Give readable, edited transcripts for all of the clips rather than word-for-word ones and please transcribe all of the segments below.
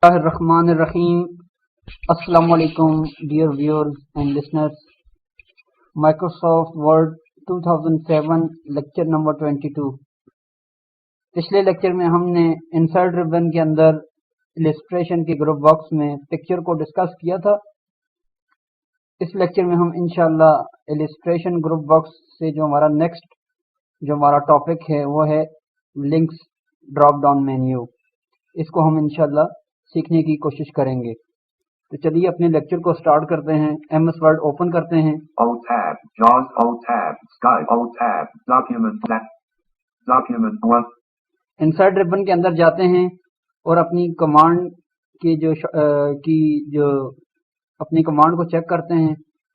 Bismillahirrahmanirrahim. Assalamualaikum dear viewers and listeners. Microsoft Word 2007 lecture number 22. पिछले lecture में हमने insert ribbon के अंदर इलस्ट्रेशन के ग्रुप बॉक्स में पिक्चर को डिस्कस किया था. इस लेक्चर में हम इंशाल्लाह इलस्ट्रेशन ग्रुप बॉक्स से जो हमारा टॉपिक है वो है लिंक्स ड्रॉप डाउन मेन्यू. इसको हम इंशाल्लाह सीखने की कोशिश करेंगे. तो चलिए अपने लेक्चर को स्टार्ट करते हैं. एमएस वर्ड ओपन करते हैं. O tab, JAWS O tab, Skype O tab, document 1. Insert ribbon के अंदर जाते हैं और अपनी कमांड की जो अपनी कमांड को चेक करते हैं.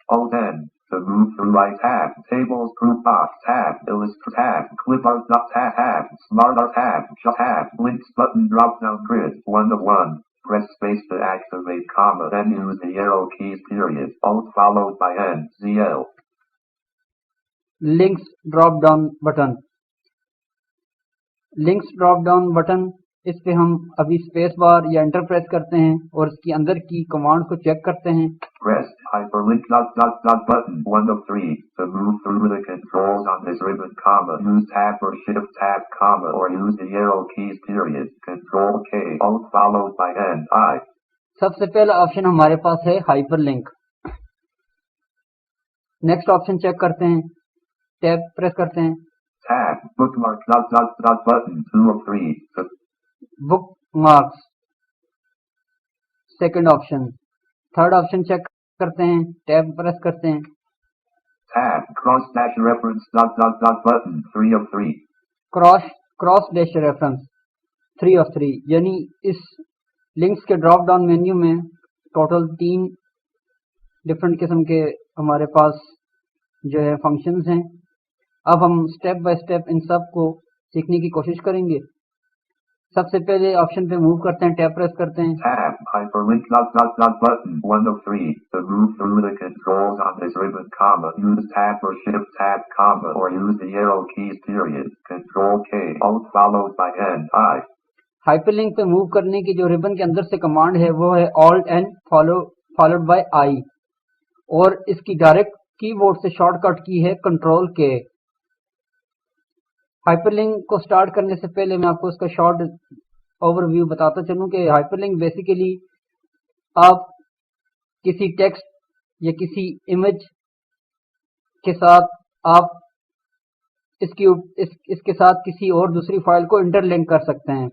O10, to move through right tab, tables group box tab, illustrate tab, clipart tab, smart tab, shut tab, links button drop down grid, 1 of 1. Press space to activate comma, then use the arrow keys period, Alt followed by N, ZL. Links drop down button. Links drop down button, इस पे हम अभी space bar या enter press करते हैं और इसके अंदर की कमांड को चेक करते हैं. Press hyperlink button 1 of 3 to move through the controls on this ribbon, comma, use tab or shift tab, comma, or use the arrow keys period, control K, Alt followed by N, I. सबसे पहला option हमारे पास है hyperlink. Next option check करते हैं. Tab press करते हैं. Tab, bookmark button 2 of 3 to bookmarks second option. Third option check करते हैं. टैब प्रेस करते हैं. tab, cross dash reference button 3 of 3. Cross dash reference 3 of 3. यानी इस लिंक्स के ड्रॉप डाउन मेन्यू में टोटल 3 डिफरेंट किस्म के हमारे पास जो है फंक्शंस हैं. अब हम स्टेप बाय स्टेप इन सब को सीखने की कोशिश करेंगे. सबसे पहले ऑप्शन पे मूव करते हैं. टैब प्रेस करते हैं. Tab, hyperlink button 1 of 3 to move through the controls on this ribbon, comma, use tab or shift tab, comma, or use the arrow keys period, control K, Alt followed by N, I. Hyperlink पे move करने की जो ribbon के अंदर से command है वो है Alt N followed by I, और इसकी डायरेक्ट कीबोर्ड से शॉर्टकट की है कंट्रोल K. हाइपरलिंक को स्टार्ट करने से पहले मैं आपको इसका शॉर्ट ओवरव्यू बताता चलूं कि हाइपरलिंक बेसिकली आप किसी टेक्स्ट या किसी इमेज के साथ आप इसके साथ किसी और दूसरी फाइल को इंटरलिंक कर सकते हैं.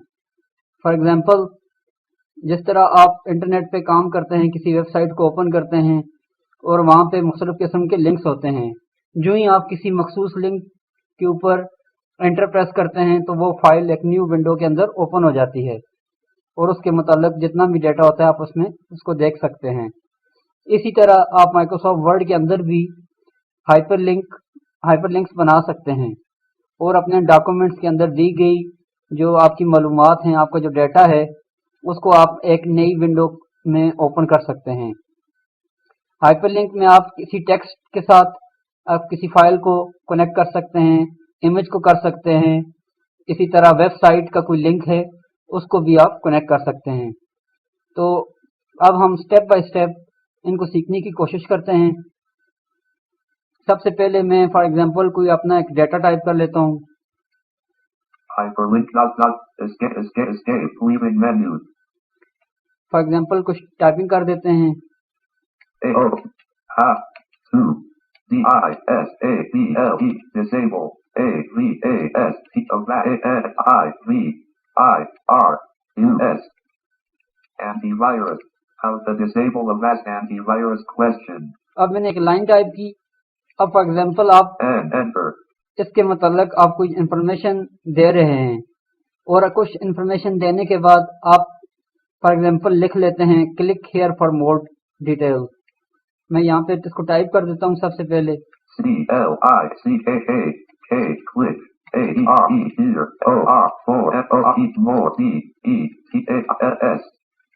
फॉर एग्जांपल, जिस तरह आप इंटरनेट पे काम करते हैं, किसी वेबसाइट को ओपन करते हैं और वहाँ पे मुख्तलिफ किस्म के लिंक्स होते हैं. जो ही आप किसी मखसूस लिंक के ऊपर एंटर प्रेस करते हैं तो वो फाइल एक न्यू विंडो के अंदर ओपन हो जाती है और उसके मुताल्लिक जितना भी डाटा होता है आप उसमें उसको देख सकते हैं. इसी तरह आप माइक्रोसॉफ्ट वर्ड के अंदर भी हाइपरलिंक्स बना सकते हैं और अपने डॉक्यूमेंट्स के अंदर दी गई जो आपकी मालूमात हैं, आपका जो डाटा है, उसको आप एक नई विंडो में ओपन कर सकते हैं. हाइपरलिंक में आप किसी टेक्स्ट के साथ आप किसी फाइल को कनेक्ट कर सकते हैं, इमेज को कर सकते हैं. इसी तरह वेबसाइट का कोई लिंक है उसको भी आप कनेक्ट कर सकते हैं. तो अब हम स्टेप बाय स्टेप इनको सीखने की कोशिश करते हैं. सबसे पहले मैं फॉर एग्जांपल कोई अपना एक डाटा टाइप कर लेता हूँ. Hyperlink escape leaving menu. For example कुछ टाइपिंग कर देते हैं. A O HAFIZ DISABLE disable AVAST AIVIRUS antivirus. How to disable a vast antivirus question. अब मैंने एक लाइन टाइप की. अब फॉर एग्जांपल आप Enter. इसके मतलब आप कोई इंफॉर्मेशन दे रहे हैं और कुछ इंफॉर्मेशन देने के बाद आप फॉर एग्जांपल लिख लेते हैं click here for more details. मैं यहाँ पे इसको टाइप कर देता हूँ. सबसे पहले CLICK click AERE here OR4FOE more DETALS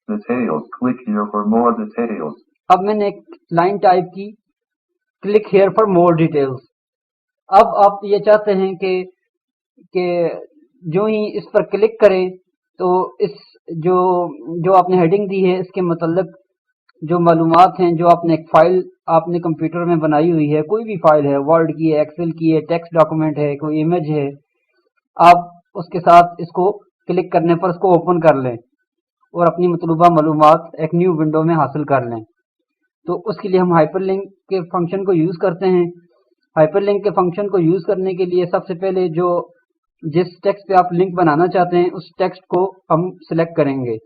details click here for more details. अब मैंने एक लाइन टाइप की click here for more details. अब आप ये चाहते हैं कि जो ही इस पर क्लिक करें तो इस जो जो आपने हेडिंग दी है इसके मतलब जो मालूमात हैं, जो आपने एक फाइल आपने कंप्यूटर में बनाई हुई है, कोई भी फाइल है, वर्ड की है, एक्सेल की है, टेक्स्ट डॉक्यूमेंट है, कोई इमेज है, आप उसके साथ इसको क्लिक करने पर उसको ओपन कर लें और अपनी मतलूबा मालूमात एक न्यू विंडो में हासिल कर लें। तो उसके लिए हम हाइपरलिंक के फंक्शन को यूज़ करते हैं। हाइपरलिंक के फंक्शन को यूज़ करने के लिए सबसे पहले जिस टेक्स्ट पे आप लिंक बनाना चाहते हैं उस टेक्स्ट को हम सिलेक्ट करेंगे।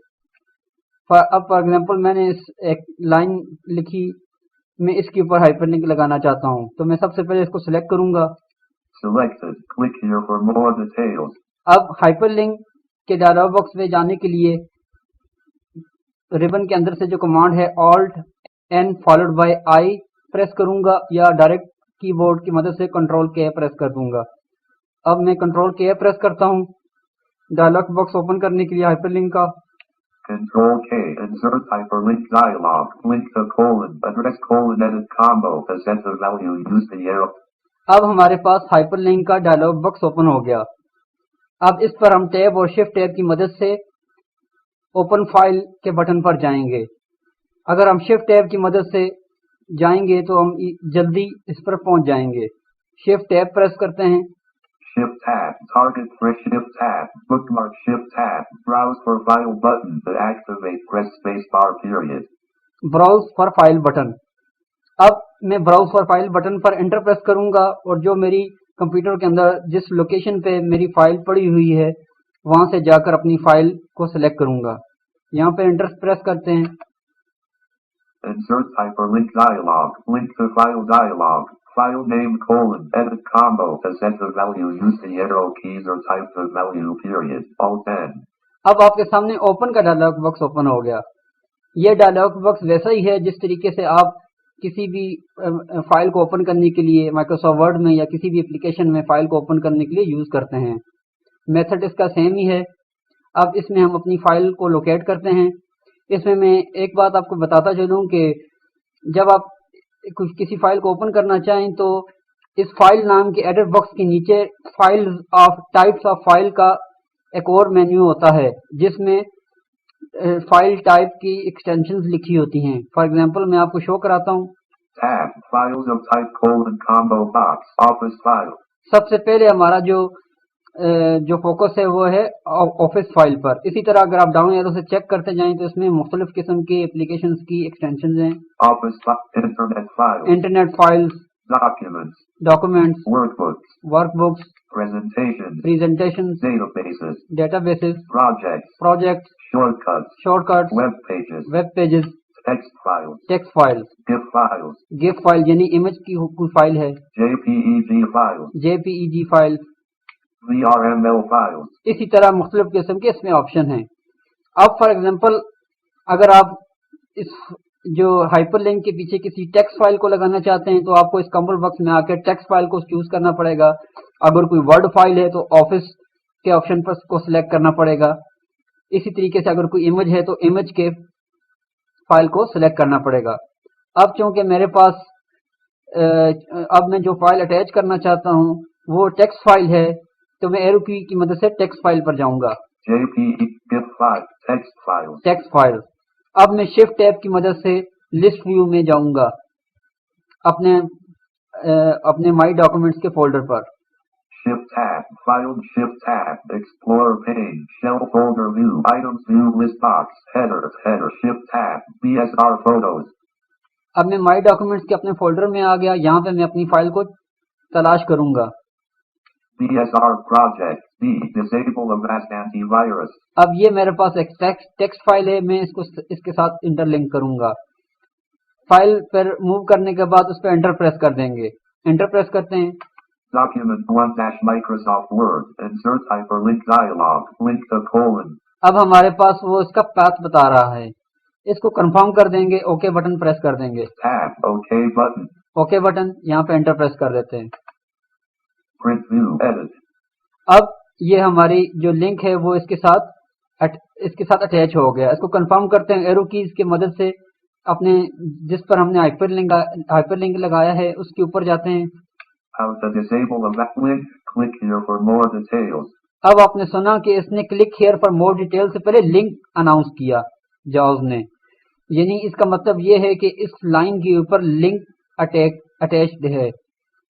अब फॉर एग्जांपल मैंने एक लाइन लिखी, मैं इसके ऊपर हाइपरलिंक लगाना चाहता हूं, तो मैं सबसे पहले इसको सिलेक्ट करूंगा। Selected. Click here for more details. अब हाइपरलिंक के डायलॉग बॉक्स में जाने के लिए रिबन के अंदर से जो कमांड है Alt N followed by I press करूंगा या डायरेक्ट कीबोर्ड की मदद से कंट्रोल K प्रेस कर दूंगा। अब मैं कंट्रोल K प्रेस करता हूं डायलॉग बॉक्स ओपन करने के लिए हाइपरलिंक का। Control K. Insert hyperlink dialog. Link to colon. Address colon edit combo. To set the value. Use the arrow. अब हमारे पास हाइपरलिंक का डायलॉग बॉक्स ओपन हो गया। अब इस पर हम टैब और शिफ्ट टैब की मदद से ओपन फाइल के बटन पर जाएंगे। अगर हम शिफ्ट टैब की मदद से जाएंगे तो हम जल्दी इस पर पहुंच जाएंगे। शिफ्ट टैब प्रेस करते हैं। Shift tab. Target for shift tab. Bookmark shift tab. Browse for file button. To activate press space bar period. Browse for file button. अब मैं ब्राउज फॉर फाइल बटन पर एंटर प्रेस करूंगा और जो मेरी computer के अंदर जिस लोकेशन पे मेरी फाइल पड़ी हुई है वहां से जाकर अपनी फाइल को सिलेक्ट करूंगा। यहाँ पे एंटर प्रेस करते हैं। Insert hyperlink dialog. Link to file dialog. File name colon. Edit combo. To set the value. Use the arrow keys or type the value period. Alt N. अब आपके सामने open का dialogue box open हो गया। यह dialogue box वैसा ही है जिस तरीके से आप किसी भी फाइल को ओपन करने के लिए माइक्रोसॉफ्ट वर्ड में या किसी भी एप्लीकेशन में फाइल को ओपन करने के लिए यूज करते हैं। मेथड इसका सेम ही है। अब इसमें हम अपनी फाइल को लोकेट करते हैं। इसमें मैं एक बात आपको बताता चलूं कि जब आप किसी फाइल को ओपन करना चाहें तो इस फाइल नाम के एडिट बॉक्स के नीचे files of types of file का एक और मेन्यू होता है जिसमें फाइल टाइप की एक्सटेंशंस लिखी होती हैं। फॉर एग्जांपल मैं आपको शो कराता हूं। Tab. Files of type colon combo box. Office file. सबसे पहले हमारा जो फोकस है वो है ऑफिस फाइल पर। इसी तरह अगर आप डाउन एरो से चेक करते जाएं तो इसमें मुख्तलिफ किस्म की एप्लीकेशंस की एक्सटेंशंस हैं। Office internet files. Internet files, Documents. Documents, Workbooks. Workbooks, Presentations. Presentations, Databases. Databases, Projects. Projects, Shortcuts. Shortcuts, Web pages. Web pages, Text files. Text files, GIF files. GIF file यानी image की कोई file है, JPEG files. JPEG file, VRML files. इसी तरह मुख्तलिफ किस्म के इसमें ऑप्शन हैं। अब फॉर एग्जांपल अगर आप इस जो हाइपरलिंक के पीछे किसी टेक्स्ट फाइल को लगाना चाहते हैं तो आपको इस कंबल बॉक्स में आकर टेक्स्ट फाइल को चूज करना पड़ेगा। अगर कोई वर्ड फाइल है तो ऑफिस के ऑप्शन पर को सिलेक्ट करना पड़ेगा। इसी तरीके से अगर कोई इमेज है तो इमेज के फाइल को सिलेक्ट करना पड़ेगा। अब चूंकि मेरे पास अब मैं जो फाइल अटैच करना चाहता हूं वो टेक्स्ट फाइल है तो मैं एरो की मदद से टेक्स्ट फाइल पर जाऊंगा। JPEG GIF file. Text files. Text file. अब मैं शिफ्ट टैब की मदद से लिस्ट व्यू में जाऊंगा अपने माई डॉक्यूमेंट्स के फोल्डर पर। Shift tab. File shift tab. Explorer pane. Shell folder view. Items view list box. Header. Shift tab. BSR photos. अब मैं माई डॉक्यूमेंट्स के अपने फोल्डर में आ गया। यहाँ पे मैं अपनी फाइल को तलाश करूंगा। BSR project. B. Disable advanced antivirus. अब ये मेरे पास एक टेक्स्ट फाइल है, मैं इसके साथ इंटरलिंक करूंगा। फाइल पर मूव करने के बाद उस पर एंटर प्रेस कर देंगे। एंटर प्रेस करते हैं। Document 1 Microsoft Word. Insert hyperlink dialog. Link to colon. अब हमारे पास वो इसका पाथ बता रहा है, इसको कंफर्म कर देंगे। ओके बटन प्रेस कर देंगे। Tab. OK button. Okay button, यहाँ पे एंटर प्रेस कर देते हैं। Print view. Edit. अब ये हमारी जो लिंक है वो इसके साथ अटैच हो गया। इसको कंफर्म करते हैं एरो कीज की मदद से। अपने जिस पर हमने हाइपरलिंक लगाया है उसके ऊपर जाते हैं। How to disable a link. Click here for more details. अब आपने सुना कि इसने click here for more detail से पहले लिंक अनाउंस किया जाओज ने, यानी इसका मतलब ये है कि इस लाइन के ऊपर लिंक अटैच्ड है।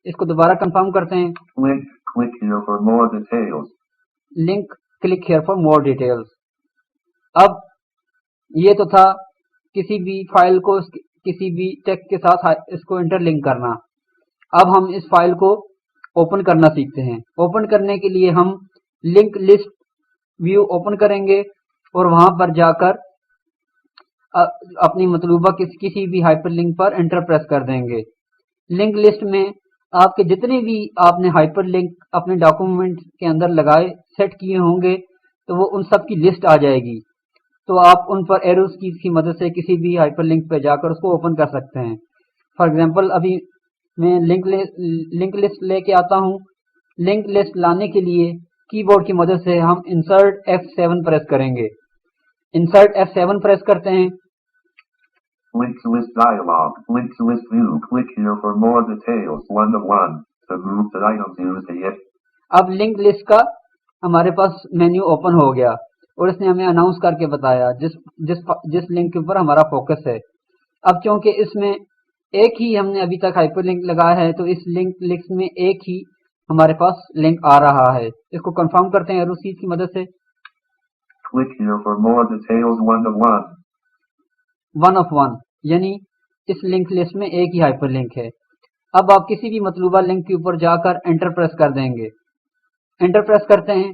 इसको दोबारा कंफर्म करते हैं। Link, click here for more details. Link click here for more details. अब ये तो था किसी भी फाइल को किसी भी टेक्स्ट के साथ इसको इंटरलिंक करना। अब हम इस फाइल को ओपन करना सीखते हैं। ओपन करने के लिए हम लिंक लिस्ट व्यू ओपन करेंगे और वहां पर जाकर अपनी मतलूबा किसी भी हाइपरलिंक पर एंटर प्रेस कर देंगे। लिंक लिस्ट में आपके जितने भी आपने हाइपरलिंक अपने डॉक्यूमेंट के अंदर लगाए सेट किए होंगे तो वो उन सब की लिस्ट आ जाएगी। तो आप उन पर एरोस की मदद से किसी भी हाइपरलिंक पे जाकर उसको ओपन कर सकते हैं। फॉर एग्जांपल अभी मैं लिंक लिस्ट लेके आता हूँ। लिंक लिस्ट लाने के लिए कीबोर्ड की मदद से हम इंसर्ट F7 प्रेस करेंगे। इंसर्ट F7 प्रेस करते हैं। Links list dialog. Links list view. Click here for more details. 1 of 1. To move the items used here. अब लिंक लिस्ट का हमारे पास मेन्यू ओपन हो गया और इसने हमें अनाउंस करके बताया जिस लिंक के ऊपर हमारा फोकस है। अब क्योंकि इसमें एक ही हमने अभी तक हाइपरलिंक लगाया है तो इस लिंक लिस्ट में एक ही हमारे पास लिंक आ रहा है। इसको कंफर्म करते हैं एरो कीज की मदद से। Click here for more details. 1 of 1. 1 of 1 यानी इस लिंक लिस्ट में एक ही हाइपरलिंक है। अब आप किसी भी मतलूबा लिंक के ऊपर जाकर एंटर प्रेस कर देंगे। एंटर प्रेस करते हैं।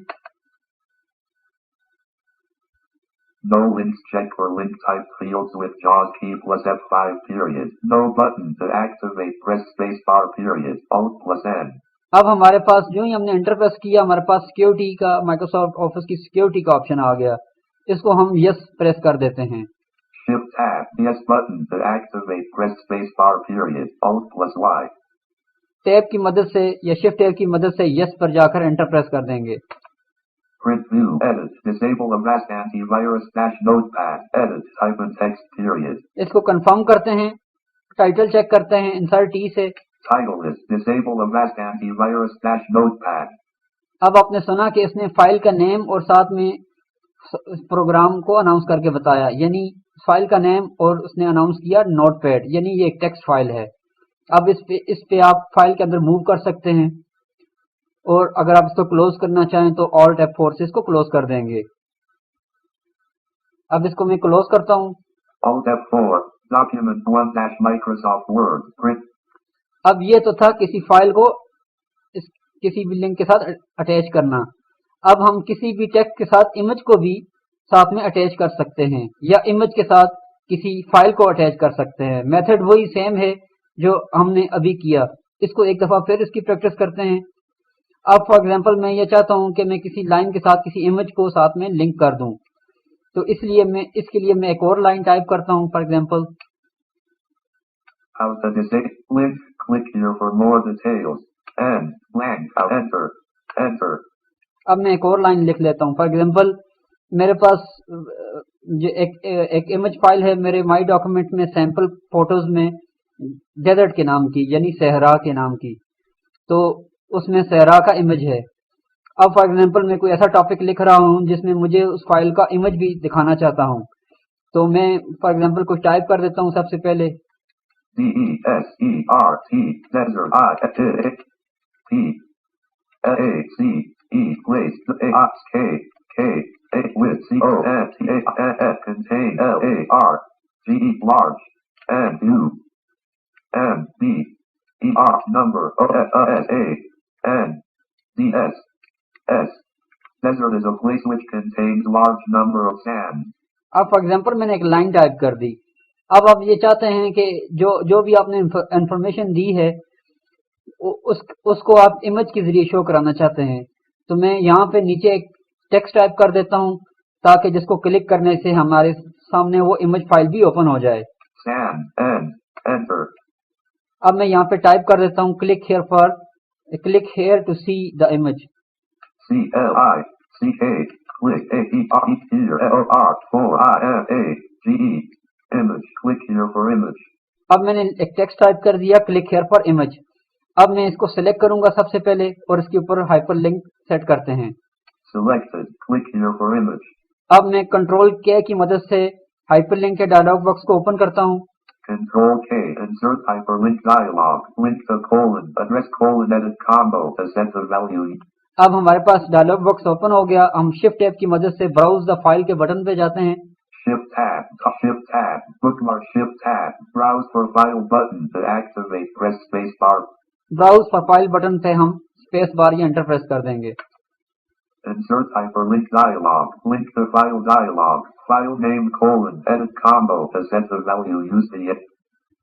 No links check for link type fields with JAWS key plus F5 period. No button to activate. Press space bar period. Alt plus N. अब हमारे पास जो ही हमने एंटर प्रेस किया हमारे पास सिक्योरिटी का माइक्रोसॉफ्ट ऑफिस की सिक्योरिटी का ऑप्शन आ गया। इसको हम यस प्रेस कर देते हैं। Shift tab. Yes button to activate. Press space bar period. Alt plus Y. Tab की मदद से या शिफ्ट टैब की मदद से यस पर जाकर एंटर प्रेस कर देंगे। Print view. Edit. Disable Avast antivirus dash notepad. Edit. Type in text period. इसको कंफर्म करते हैं। टाइटल चेक करते हैं इंसर्ट टी से। Title is Disable Avast antivirus dash notepad. अब आपने सुना कि इसने फाइल का नेम और साथ में प्रोग्राम को अनाउंस करके बताया, यानी फाइल का नेम और उसने अनाउंस किया नोटपैड, यानी ये एक टेक्स्ट फाइल है। अब इस पे आप फाइल के अंदर मूव कर सकते हैं और अगर आप इसको क्लोज करना चाहें तो ऑल्ट F4 से इसको क्लोज कर देंगे। अब इसको मैं क्लोज करता हूँ। Alt F4. Document 1 dash Microsoft Word. Print. अब ये तो था किसी फाइल को किसी भी लिंक के साथ अटैच करना। अब हम किसी भी टेक्स्ट के साथ इमेज को भी साथ में अटैच कर सकते हैं या इमेज के साथ किसी फाइल को अटैच कर सकते हैं। मेथड वही सेम है जो हमने अभी किया। इसको एक दफा फिर इसकी प्रैक्टिस करते हैं। अब फॉर एग्जांपल मैं ये चाहता हूं कि मैं किसी लाइन के साथ किसी इमेज को साथ में लिंक कर दूं, तो इसके लिए मैं एक और लाइन टाइप करता हूं। For example How to disable link. Click here for more details. N blank. Enter. Enter. अब मैं एक और लाइन लिख लेता हूं। फॉर एग्जांपल मेरे पास जो एक इमेज फाइल है मेरे माई डॉक्यूमेंट में सैंपल फोटोज में डेजर्ट के नाम की, यानी सहरा के नाम की, तो उसमें सहरा का इमेज है। अब फॉर एग्जांपल मैं कोई ऐसा टॉपिक लिख रहा हूं जिसमें मुझे उस फाइल का इमेज भी दिखाना चाहता हूं, तो मैं फॉर एग्जांपल कुछ टाइप कर देता हूं। सबसे पहले DESERT desert I P ACE place K K A with CONTAF contain LARGE large and U M B ER number OSA N DS S. Desert is a place which contains large number of sand. अब for example मैंने एक line type कर दी। अब आप ये चाहते हैं कि जो भी आपने इंफॉर्मेशन दी है उसको आप इमेज के जरिए शो कराना चाहते हैं, तो मैं यहाँ पे नीचे एक टेक्स्ट टाइप कर देता हूँ ताकि जिसको क्लिक करने से हमारे सामने वो इमेज फाइल भी ओपन हो जाए। Enter. अब मैं यहाँ पे टाइप कर देता हूँ click here to see the image. CLICK click AER4IFAGE image. Click here for image. अब मैंने एक टेक्स्ट टाइप कर दिया क्लिक हेयर फॉर इमेज। अब मैं इसको सिलेक्ट करूंगा सबसे पहले और इसके ऊपर हाइपरलिंक सेट करते हैं। Selected. Click here for image. अब मैं कंट्रोल के की मदद से हाइपरलिंक के डायलॉग बॉक्स को ओपन करता हूँ। Control K. Insert hyperlink dialog. Link the colon. Address colon edit combo to set the value. अब हमारे पास डायलॉग बॉक्स ओपन हो गया। हम शिफ्ट टैब की मदद से ब्राउज द फाइल के बटन पे जाते हैं। Shift tab. Shift tab. Bookmark. Shift tab. Browse for file button to activate. Press space bar. Browse for file button पे हम स्पेस बार या एंटर प्रेस कर देंगे। Insert hyperlink dialog. Link the file dialog. File name colon edit combo to set the value used in it.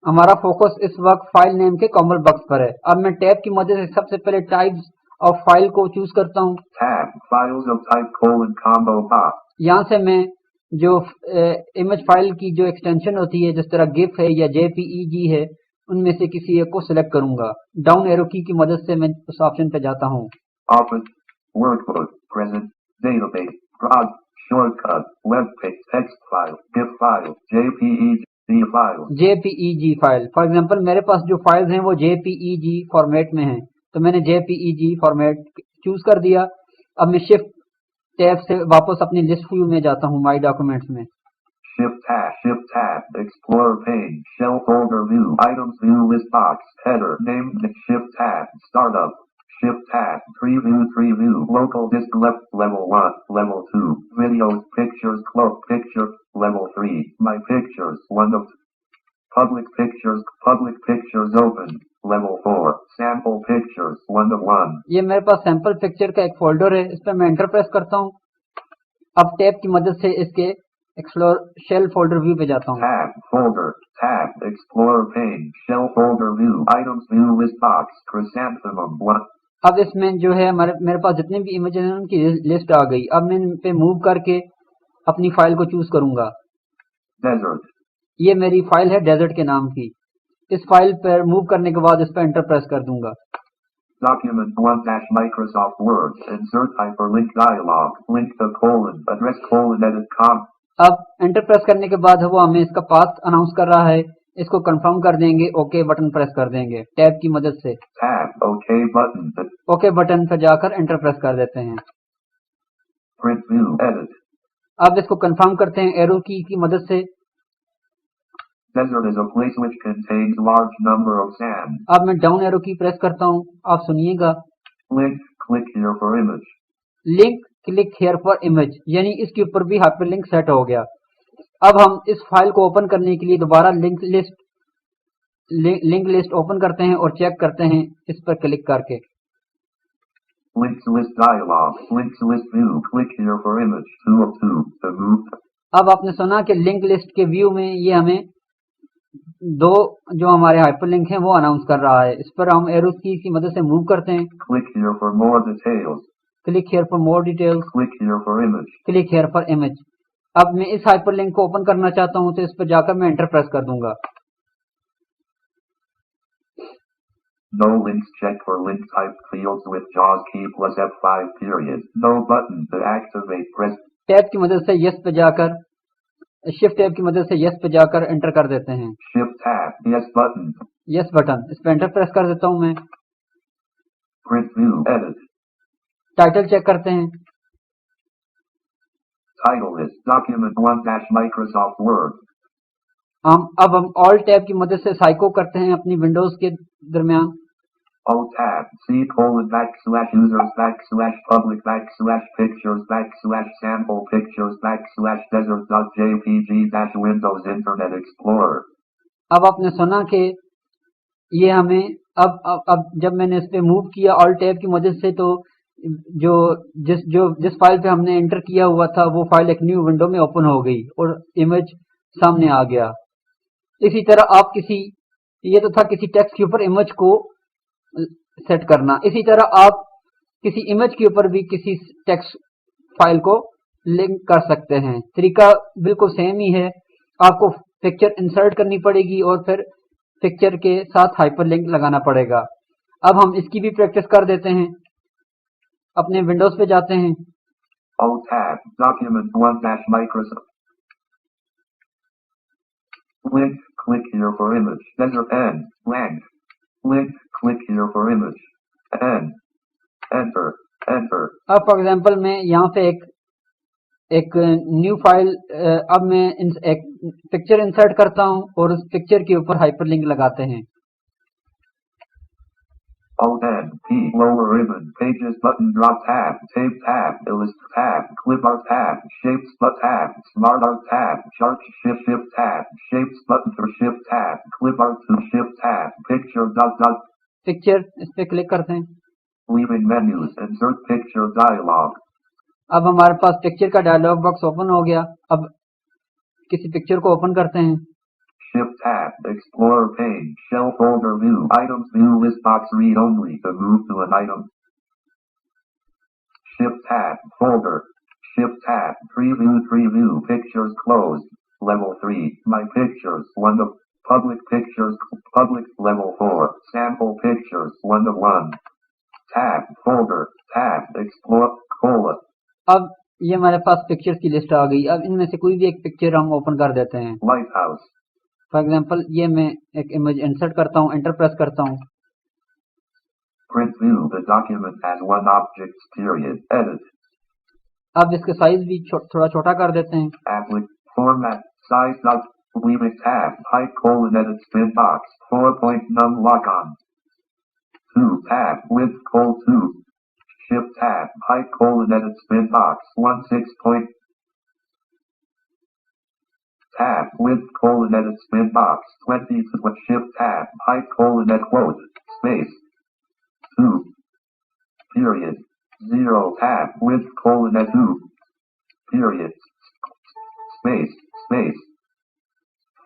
हमारा focus इस वक्त file name के common box पर है। अब मैं टैब की मदद से सबसे पहले टाइप्स ऑफ फाइल को चूज करता हूँ। Tab. Files of type colon combo box. यहाँ से मैं जो इमेज फाइल की जो एक्सटेंशन होती है, जिस तरह गिफ है या जेपीईजी है, उनमें से किसी एक को सिलेक्ट करूंगा। डाउन एरो की मदद से मैं उस ऑप्शन पे जाता हूँ। Office. Workbook. Present. Database. Prod. Shortcut. Web page. Text file. GIF file. JPEG file. JPEG file, for example मेरे पास जो फाइल्स हैं वो जेपीईजी फॉर्मेट में हैं, तो मैंने जेपीईजी फॉर्मेट चूज कर दिया। अब मैं शिफ्ट टैब से वापस अपनी लिस्ट व्यू में जाता हूँ, माई डॉक्यूमेंट्स में। Shift tab. Shift tab. Explorer page. Shell folder view. Items view list box. Header. Name. Shift tab. Startup. Shift tab. Preview. Local disk left. Level 1. Level 2. Videos. Pictures. Cloak. Picture. Level 3. My pictures. 1 of. Public pictures. Public pictures open. Level 4. Sample pictures. 1 of 1. ये मेरे पास sample picture का एक folder है, इस पर मैं enter press करता हूँ। अब टैब की मदद से इसके एक्सप्लोर शेल फोल्डर व्यू पे जाता हूँ। Tab. Folder. Tab. Explorer page. Shell folder view. Items view list box. Chrysanthemum 1. अब इसमें जो है मेरे पास जितने भी इमेज हैं उनकी लिस्ट आ गई। अब मैं इन पे मूव करके अपनी फाइल को चूज करूंगा। Desert. ये मेरी फाइल है डेजर्ट के नाम की। इस फाइल पर मूव करने के बाद इस पर एंटर प्रेस कर दूंगा। Document 1 Microsoft Word. Insert hyperlink dialog. Link the colon. Address colon edit com. अब एंटर प्रेस करने के बाद वो हमें इसका पाथ अनाउंस कर रहा है, इसको कंफर्म कर देंगे। ओके बटन प्रेस कर देंगे टैब की मदद से। Tab. OK button. Okay button पर जाकर एंटर प्रेस कर देते हैं। Print view. Edit. अब इसको कंफर्म करते हैं एरो की मदद से। Desert is a place which contains large number of sand. अब मैं डाउन एरो की प्रेस करता हूँ, आप सुनिएगा। Link. Click here for image. Link click here for image, यानी इसके ऊपर भी हाइपरलिंक सेट हो गया। अब हम इस फाइल को ओपन करने के लिए दोबारा लिंक लिस्ट ओपन करते हैं और चेक करते हैं इस पर क्लिक करके। Links list dialog. Links list view. Click here for image. 2 of 2. To move. अब आपने सुना कि लिंक लिस्ट के व्यू में ये हमें दो जो हमारे हाइपरलिंक हैं वो अनाउंस कर रहा है। इस पर हम एरो की मदद से मूव करते हैं। Click here for more details. Click here for more details. Click here for image. Click here for image. अब मैं इस हाइपरलिंक को ओपन करना चाहता हूं, तो इस पर जाकर मैं एंटर प्रेस कर दूंगा। No links. Check for link type fields with JAWS key plus F5 period. No button to activate. Press. Tab की मदद से यस पे जाकर, शिफ्ट टैब की मदद से यस पे जाकर एंटर कर देते हैं। Shift tab. Yes button. Yes button, इस पे एंटर प्रेस कर देता हूं मैं। Print view. Edit. Title check करते हैं। Title is Document 1 Microsoft Word. अब हम ऑल टैब की मदद से साइको करते हैं अपनी विंडोज के दरमियान। O tab. C colon /users /public /pictures /sample pictures /desert.jpg Windows Internet Explorer. अब आपने सुना कि ये हमें अब जब मैंने इस पे मूव किया ऑल टैब की मदद से, तो जिस फाइल पे हमने एंटर किया हुआ था वो फाइल एक न्यू विंडो में ओपन हो गई और इमेज सामने आ गया। इसी तरह आप ये तो था किसी टेक्स्ट के ऊपर इमेज को सेट करना। इसी तरह आप किसी इमेज के ऊपर भी किसी टेक्स्ट फाइल को लिंक कर सकते हैं। तरीका बिल्कुल सेम ही है। आपको पिक्चर इंसर्ट करनी पड़ेगी और फिर पिक्चर के साथ हाइपरलिंक लगाना पड़ेगा। अब हम इसकी भी प्रैक्टिस कर देते हैं। अपने विंडोज पे जाते हैं। O tab. Document 1 Microsoft. Link. Click here for image. Desert N. Blank. Link. Click here for image. N. Enter. Enter. अब फॉर एग्जांपल मैं यहाँ पे एक न्यू फाइल, अब मैं एक पिक्चर इंसर्ट करता हूँ और उस पिक्चर के ऊपर हाइपरलिंक लगाते हैं। Alt-N, P, lower ribbon, pages button, drop tab, tape tab, illust tab, clip art tab, shapes but tab, smart art tab, chart shift tab, shapes button for shift tab, clip art to shift tab, picture dot dot. Picture, इस पे click करते हैं। Leaving menus, insert picture dialog. अब हमारे पास picture का dialogue box open हो गया। अब किसी पिक्चर को ओपन करते हैं। Shift tab, Explorer pane, shell folder view, items view list box read only to move to an item. Shift tab, folder. Shift tab, preview, pictures closed. Level 3, my pictures, 1 of public pictures, public level 4, sample pictures, 1 of 1. Tab, folder, tab, explore, colon. अब ये हमारे पास pictures की list आ गई। अब इनमें से कोई भी एक पिक्चर हम ओपन कर देते हैं। Lighthouse. फॉर एग्जांपल ये मैं एक इमेज इंसर्ट करता हूँ, एंटर प्रेस करता हूँ। Print view the document as one object, period. Edit. अब इसके साइज भी थोड़ा छोटा कर देते हैं। Applet, format, size dot, leave it tab, height colon edit spin box, 4-point num lock on. 2 tab, width colon 2. Shift tab, height colon edit spin box, 1-6-point. Tab, width colon edit spin box, 20 to what shift tab, height colon edit quote, space. 2. Period. 0 tab, width colon edit 2. Period. Space.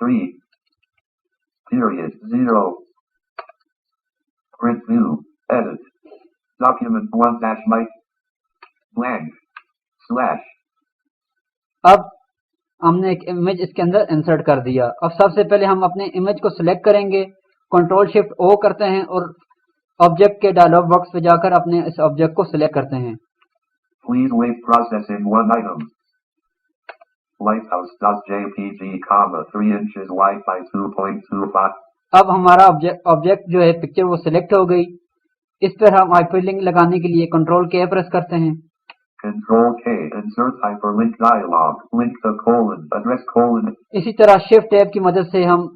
3. Period. 0. Print view. Edit. Document 1 dash mic. Blank. Slash. अब हमने एक image इसके अंदर insert कर दिया। अब सबसे पहले हम अपने इमेज को सिलेक्ट करेंगे, कंट्रोल शिफ्ट ओ करते हैं और ऑब्जेक्ट के डायलॉग बॉक्स पे जाकर अपने इस ऑब्जेक्ट को सिलेक्ट करते हैं। Please wait processing one item. Lighthouse.jpg, 3 inches wide by 2.25. अब हमारा ऑब्जेक्ट जो है पिक्चर वो सिलेक्ट हो गई। इस पर हम हाइपरलिंक लगाने के लिए कंट्रोल के प्रेस करते हैं। Control K, insert hyperlink dialog, link the colon, address colon. इसी तरह शिफ्ट टैब की मदद से हम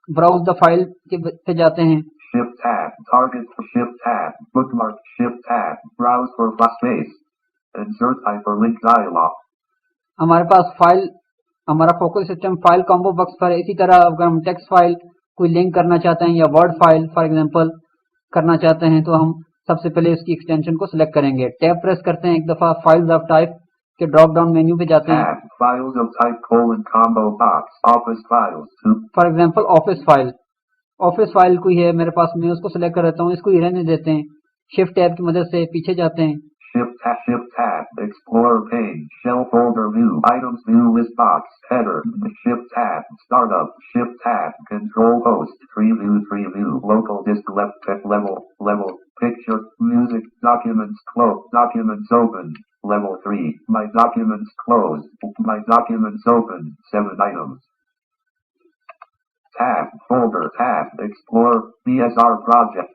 ब्राउज द फाइल पे जाते हैं। Shift tab, target, shift tab, bookmark, shift tab, browse for space. Insert hyperlink dialog. हमारे पास फाइल, हमारा focus system file combo box पर है। इसी तरह अगर हम टेक्स्ट फाइल कोई लिंक करना चाहते हैं या वर्ड फाइल फॉर एग्जांपल करना चाहते हैं तो हम सबसे पहले उसकी एक्सटेंशन को सिलेक्ट करेंगे। टैब प्रेस करते हैं एक दफा, फाइल्स ऑफ टाइप के ड्रॉप डाउन मेन्यू पे जाते हैं। Tab, files of type colon combo box, office files. For example office file कोई है मेरे पास, मैं उसको सिलेक्ट कर देता हूँ, इसको ही रहने देते हैं। शिफ्ट टैब की मदद से पीछे जाते हैं। Shift tab, Explorer pane, shell folder view, items view list box, header, shift tab, startup, shift tab, control host, preview, local disk left check level, picture, music, documents closed, documents open, level 3, my documents closed, my documents open, 7 items. Tab, folder, tab, Explorer, BSR project,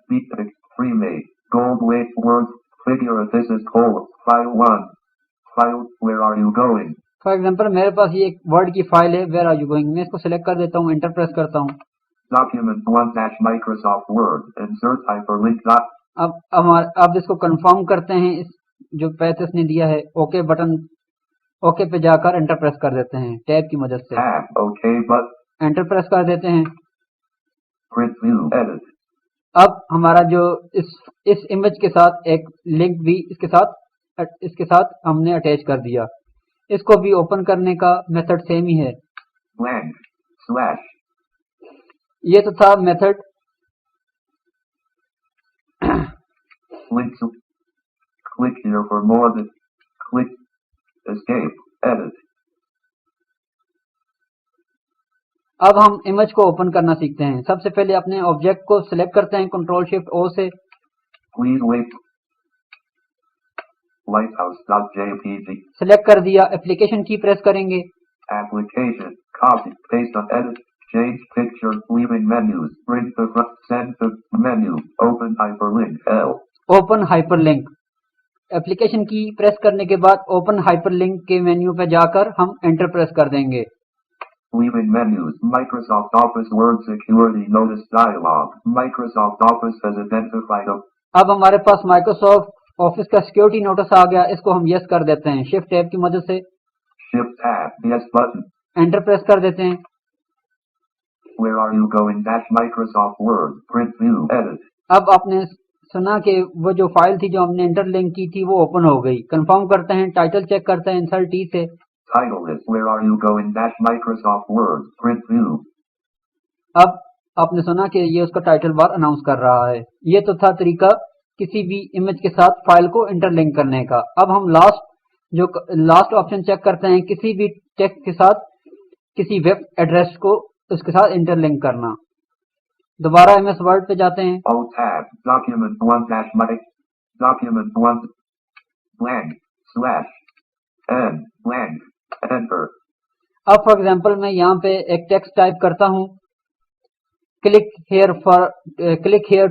pre-made, gold weight, word, figure, this is colon, file 1, file, where are you going? For example मेरे पास ये एक word की file है, where are you going. मैं इसको select कर देता हूँ, एंटर प्रेस करता हूँ। Document 1 dash Microsoft Word, insert hyperlink dot. अब इसको कंफर्म करते हैं, इस जो पैथ इसने दिया है, ओके बटन, ओके पे जाकर एंटर प्रेस कर देते हैं टैब की मदद से। Tab, OK, but. Enter press कर देते हैं। Print view, edit. अब हमारा जो इस इमेज के साथ एक लिंक भी इसके साथ हमने अटैच कर दिया। इसको भी ओपन करने का मेथड सेम ही है। Blank, slash. ये तो था method. Click here for more than. Click, escape, edit. अब हम इमेज को ओपन करना सीखते हैं। सबसे पहले अपने ऑब्जेक्ट को सिलेक्ट करते हैं कंट्रोल शिफ्ट ओ से। Please wait. Lighthouse.jpg. सिलेक्ट कर दिया, एप्लीकेशन की प्रेस करेंगे। Application, copy, paste on edit, change picture, leaving menus, bring the front, send the menu, open hyperlink, L. Open hyperlink. Application की press करने के बाद ओपन हाइपरलिंक के मेन्यू पे जाकर हम एंटर प्रेस कर देंगे। Leaving menus. Microsoft Office Word Security Notice Dialog. Microsoft Office has identified a... अब हमारे पास माइक्रोसॉफ्ट ऑफिस का सिक्योरिटी नोटिस आ गया, इसको हम यस कर देते हैं शिफ्ट टैब की मदद से। Shift tab. Yes button. Enter press कर देते हैं। Where are you going? Dash Microsoft Word. Print view. Edit. अब आपने सुना कि वो जो फाइल थी जो हमने इंटरलिंक की थी वो ओपन हो गई। कंफर्म करते हैं, टाइटल चेक करते हैं इंसर्ट टी से। Title is Where are you going? Dash Microsoft Word. Print view. अब आपने सुना कि ये उसका टाइटल बार अनाउंस कर रहा है। ये तो था तरीका किसी भी इमेज के साथ फाइल को इंटरलिंक करने का। अब हम लास्ट ऑप्शन चेक करते हैं, किसी भी टेक्स्ट के साथ किसी वेब एड्रेस को उसके साथ इंटरलिंक करना। दोबारा एमएस वर्ड पे जाते हैं। O tab. Document 1 dash mic. Document 1 blank slash n blank. Enter. अब फॉर एग्जांपल मैं यहाँ पे एक टेक्स्ट टाइप करता हूँ, click here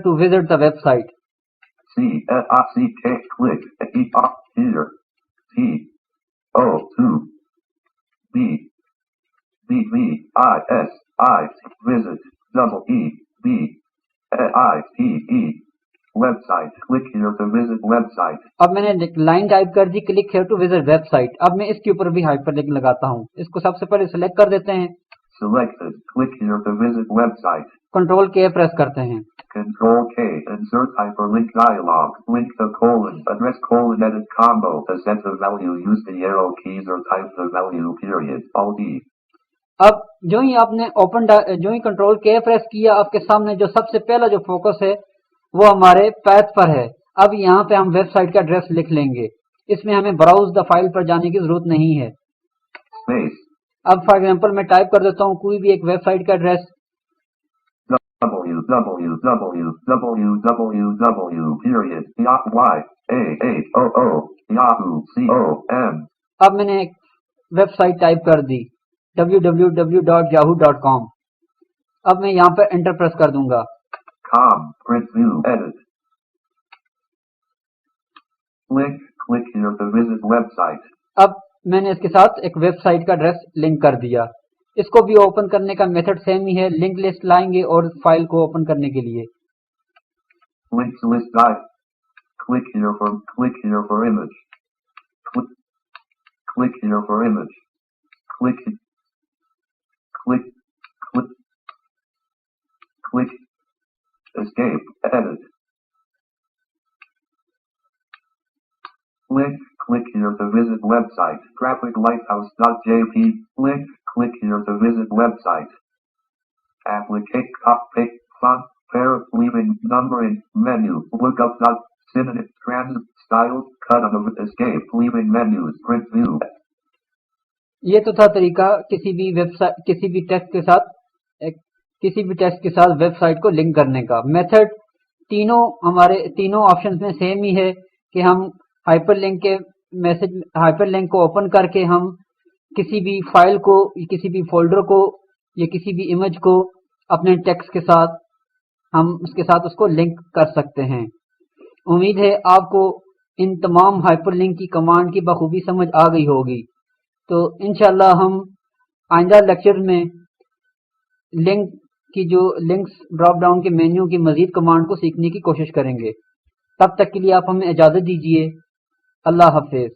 to visit the website. C C K click E here T O 2 B B V I S I visit double E B I T E website. Click here to visit website. अब मैंने line type कर दी, click here to visit website. अब मैं इसके ऊपर भी hyperlink लगाता हूँ। इसको सबसे पहले सिलेक्ट कर देते हैं। Selected. Click here to visit website. Control के प्रेस करते हैं। Control K. Insert hyperlink dialog. Link the colon. Address colon edit combo. To set the value, use the arrow keys or type the value period. Alt D. अब जो ही control के press किया, आपके सामने जो सबसे पहला जो फोकस है वो हमारे पैथ पर है। अब यहाँ पे हम वेबसाइट का एड्रेस लिख लेंगे। इसमें हमें ब्राउज द फाइल पर जाने की जरूरत नहीं है। Space. अब फॉर एग्जांपल मैं टाइप कर देता हूँ कोई भी एक वेबसाइट का एड्रेस। www period yahoo.com. अब मैंने एक वेबसाइट टाइप कर दी www.yahoo.com। अब मैं यहाँ पर एंटर प्रेस कर दूंगा। Print view edit. Click here to visit website. अब मैंने इसके साथ एक वेबसाइट का एड्रेस लिंक कर दिया। इसको भी ओपन करने का मेथड सेम ही है, लिंक लिस्ट लाएंगे और फाइल को ओपन करने के लिए Links list dive. Click here for image. Click here for image. Click escape edit. Click here to visit website. Graphiclighthouse.jp. Click here to visit website. Applicate copy font pair leaving numbering menu. Look up synonym trans style cut on the escape leaving menus print view. ये तो था तरीका किसी भी text के साथ website को link करने का। मेथड तीनों ऑप्शंस में सेम ही है कि हम हाइपरलिंक को ओपन करके हम किसी भी फाइल को, किसी भी फोल्डर को या किसी भी इमेज को अपने टेक्स्ट के साथ हम उसके साथ उसको लिंक कर सकते हैं। उम्मीद है आपको इन तमाम हाइपरलिंक की कमांड की बखूबी समझ आ गई होगी। तो इंशाल्लाह हम आइंदा लेक्चर में लिंक्स ड्रॉप डाउन के मेन्यू की मजीद कमांड को सीखने की कोशिश करेंगे। तब तक के लिए आप हमें इजाज़त दीजिए। अल्लाह हाफिज।